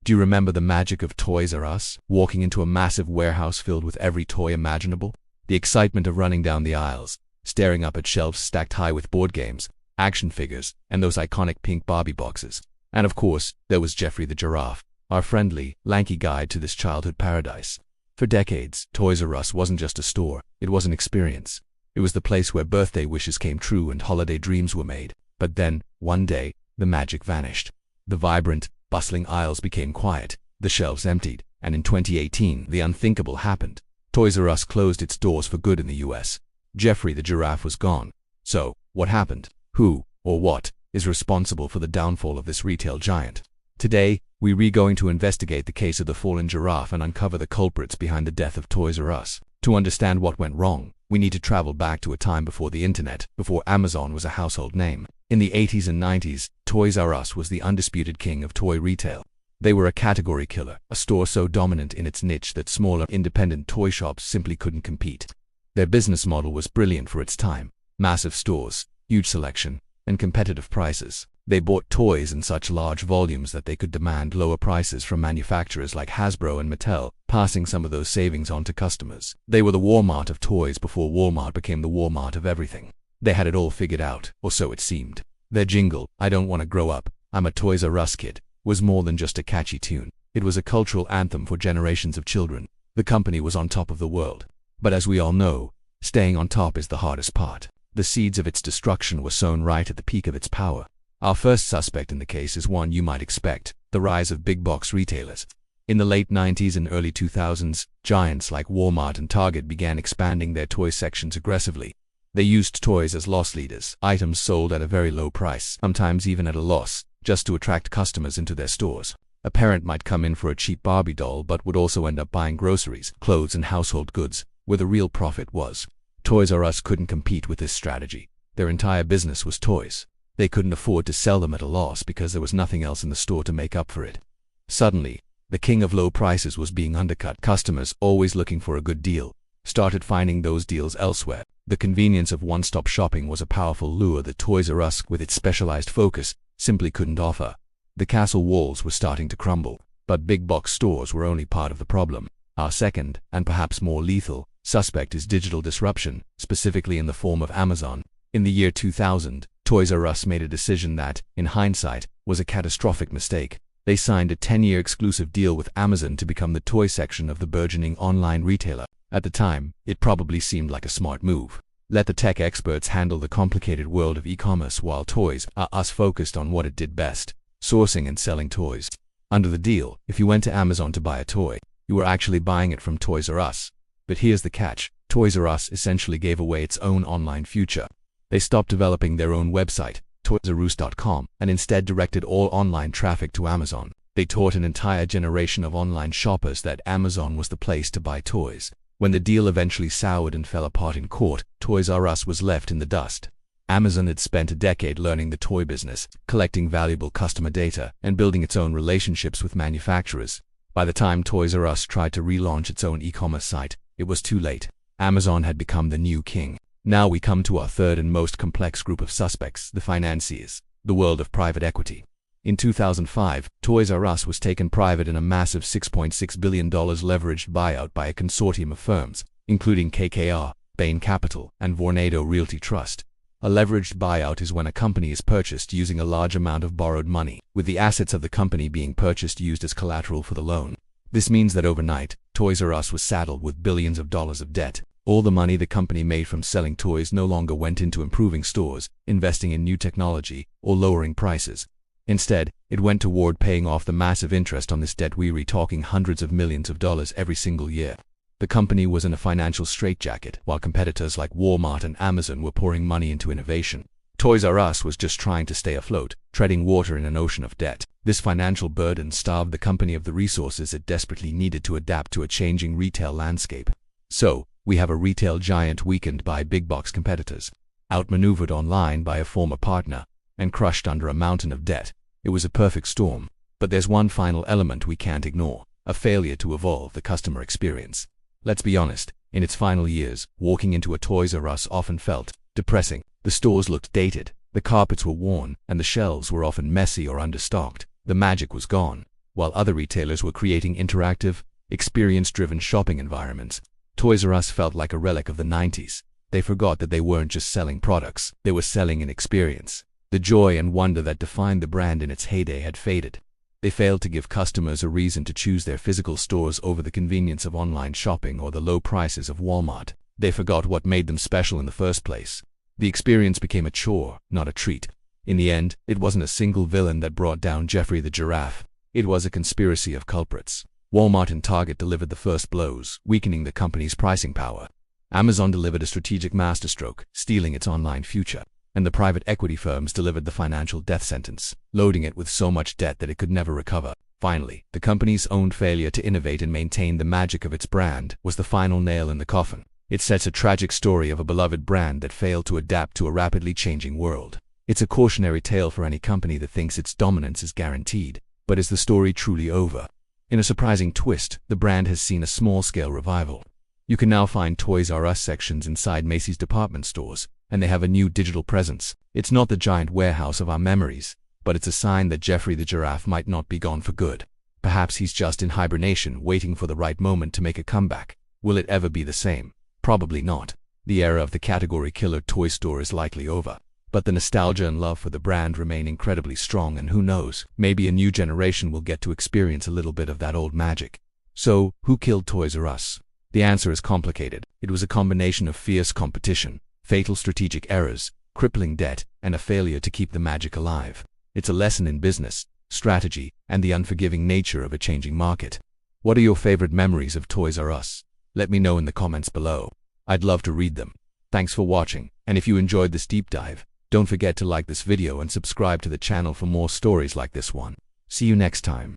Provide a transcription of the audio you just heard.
Do you remember the magic of Toys R Us? Walking into a massive warehouse filled with every toy imaginable? The excitement of running down the aisles, staring up at shelves stacked high with board games, action figures, and those iconic pink Barbie boxes. And of course, there was Geoffrey the Giraffe, our friendly, lanky guide to this childhood paradise. For decades, Toys R Us wasn't just a store, it was an experience. It was the place where birthday wishes came true and holiday dreams were made. But then, one day, the magic vanished. The vibrant, bustling aisles became quiet, the shelves emptied, and in 2018, the unthinkable happened. Toys R Us closed its doors for good in the US. Geoffrey the Giraffe was gone. So, what happened? Who, or what, is responsible for the downfall of this retail giant? Today, we're going to investigate the case of the fallen giraffe and uncover the culprits behind the death of Toys R Us. To understand what went wrong, we need to travel back to a time before the internet, before Amazon was a household name. In the 80s and 90s, Toys R Us was the undisputed king of toy retail. They were a category killer, a store so dominant in its niche that smaller independent toy shops simply couldn't compete. Their business model was brilliant for its time: massive stores, huge selection, and competitive prices. They bought toys in such large volumes that they could demand lower prices from manufacturers like Hasbro and Mattel, passing some of those savings on to customers. They were the Walmart of toys before Walmart became the Walmart of everything. They had it all figured out, or so it seemed. Their jingle, "I don't want to grow up, I'm a Toys R Us kid," was more than just a catchy tune. It was a cultural anthem for generations of children. The company was on top of the world. But as we all know, staying on top is the hardest part. The seeds of its destruction were sown right at the peak of its power. Our first suspect in the case is one you might expect: the rise of big box retailers. In the late 90s and early 2000s, giants like Walmart and Target began expanding their toy sections aggressively. They used toys as loss leaders, items sold at a very low price, sometimes even at a loss, just to attract customers into their stores. A parent might come in for a cheap Barbie doll but would also end up buying groceries, clothes, and household goods, where the real profit was. Toys R Us couldn't compete with this strategy. Their entire business was toys. They couldn't afford to sell them at a loss because there was nothing else in the store to make up for it. Suddenly, the king of low prices was being undercut. Customers, always looking for a good deal, started finding those deals elsewhere. The convenience of one-stop shopping was a powerful lure that Toys R Us, with its specialized focus, simply couldn't offer. The castle walls were starting to crumble, but big box stores were only part of the problem. Our second, and perhaps more lethal, suspect is digital disruption, specifically in the form of Amazon. In the year 2000, Toys R Us made a decision that, in hindsight, was a catastrophic mistake. They signed a 10-year exclusive deal with Amazon to become the toy section of the burgeoning online retailer. At the time, it probably seemed like a smart move. Let the tech experts handle the complicated world of e-commerce while Toys R Us focused on what it did best: sourcing and selling toys. Under the deal, if you went to Amazon to buy a toy, you were actually buying it from Toys R Us. But here's the catch: Toys R Us essentially gave away its own online future. They stopped developing their own website, toysrus.com, and instead directed all online traffic to Amazon. They taught an entire generation of online shoppers that Amazon was the place to buy toys. When the deal eventually soured and fell apart in court, Toys R Us was left in the dust. Amazon had spent a decade learning the toy business, collecting valuable customer data, and building its own relationships with manufacturers. By the time Toys R Us tried to relaunch its own e-commerce site, it was too late. Amazon had become the new king. Now we come to our third and most complex group of suspects: the financiers, the world of private equity. In 2005, Toys R Us was taken private in a massive $6.6 billion leveraged buyout by a consortium of firms, including KKR, Bain Capital, and Vornado Realty Trust. A leveraged buyout is when a company is purchased using a large amount of borrowed money, with the assets of the company being purchased used as collateral for the loan. This means that overnight, Toys R Us was saddled with billions of dollars of debt. All the money the company made from selling toys no longer went into improving stores, investing in new technology, or lowering prices. Instead, it went toward paying off the massive interest on this debt. We're talking hundreds of millions of dollars every single year. The company was in a financial straitjacket, while competitors like Walmart and Amazon were pouring money into innovation. Toys R Us was just trying to stay afloat, treading water in an ocean of debt. This financial burden starved the company of the resources it desperately needed to adapt to a changing retail landscape. So, we have a retail giant weakened by big box competitors, outmaneuvered online by a former partner, and crushed under a mountain of debt. It was a perfect storm. But there's one final element we can't ignore: a failure to evolve the customer experience. Let's be honest, in its final years, walking into a Toys R Us often felt depressing. The stores looked dated, the carpets were worn, and the shelves were often messy or understocked. The magic was gone. While other retailers were creating interactive, experience-driven shopping environments, Toys R Us felt like a relic of the 90s. They forgot that they weren't just selling products, they were selling an experience. The joy and wonder that defined the brand in its heyday had faded. They failed to give customers a reason to choose their physical stores over the convenience of online shopping or the low prices of Walmart. They forgot what made them special in the first place. The experience became a chore, not a treat. In the end, it wasn't a single villain that brought down Geoffrey the Giraffe. It was a conspiracy of culprits. Walmart and Target delivered the first blows, weakening the company's pricing power. Amazon delivered a strategic masterstroke, stealing its online future. And the private equity firms delivered the financial death sentence, loading it with so much debt that it could never recover. Finally, the company's own failure to innovate and maintain the magic of its brand was the final nail in the coffin. It sets a tragic story of a beloved brand that failed to adapt to a rapidly changing world. It's a cautionary tale for any company that thinks its dominance is guaranteed. But is the story truly over? In a surprising twist, the brand has seen a small-scale revival. You can now find Toys R Us sections inside Macy's department stores, and they have a new digital presence. It's not the giant warehouse of our memories, but it's a sign that Geoffrey the Giraffe might not be gone for good. Perhaps he's just in hibernation, waiting for the right moment to make a comeback. Will it ever be the same? Probably not. The era of the category killer toy store is likely over. But the nostalgia and love for the brand remain incredibly strong, and who knows, maybe a new generation will get to experience a little bit of that old magic. So, who killed Toys R Us? The answer is complicated. It was a combination of fierce competition, fatal strategic errors, crippling debt, and a failure to keep the magic alive. It's a lesson in business, strategy, and the unforgiving nature of a changing market. What are your favorite memories of Toys R Us? Let me know in the comments below. I'd love to read them. Thanks for watching, and if you enjoyed this deep dive, don't forget to like this video and subscribe to the channel for more stories like this one. See you next time.